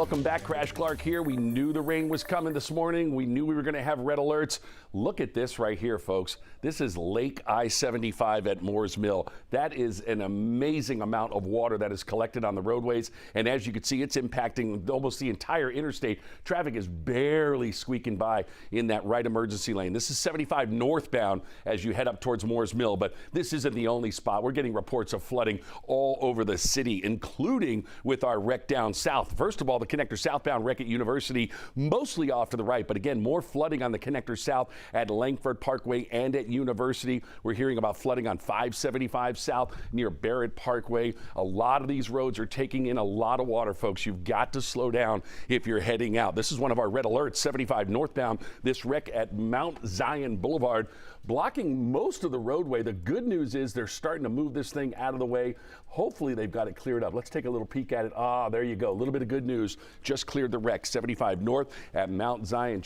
Welcome back, Crash Clark here. We knew the rain was coming this morning. We knew we were going to have red alerts. Look at this right here, folks. This is Lake I-75 at Moores Mill. That is an amazing amount of water that is collected on the roadways. And as you can see, it's impacting almost the entire interstate. Traffic is barely squeaking by in that right emergency lane. This is 75 northbound as you head up towards Moores Mill, but this isn't the only spot. We're getting reports of flooding all over the city, including with our wreck down south. First of all, the connector southbound wreck at University, mostly off to the right, but again, more flooding on the connector south at Langford Parkway and at University. We're hearing about flooding on 575 south near Barrett Parkway. A lot of these roads are taking in a lot of water, folks. You've got to slow down if you're heading out. This is one of our red alerts, 75 northbound. This wreck at Mount Zion Boulevard, blocking most of the roadway. The good news is they're starting to move this thing out of the way. Hopefully they've got it cleared up. Let's take a little peek at it. There you go. A little bit of good news. Just cleared the wreck, 75 north at Mount Zion.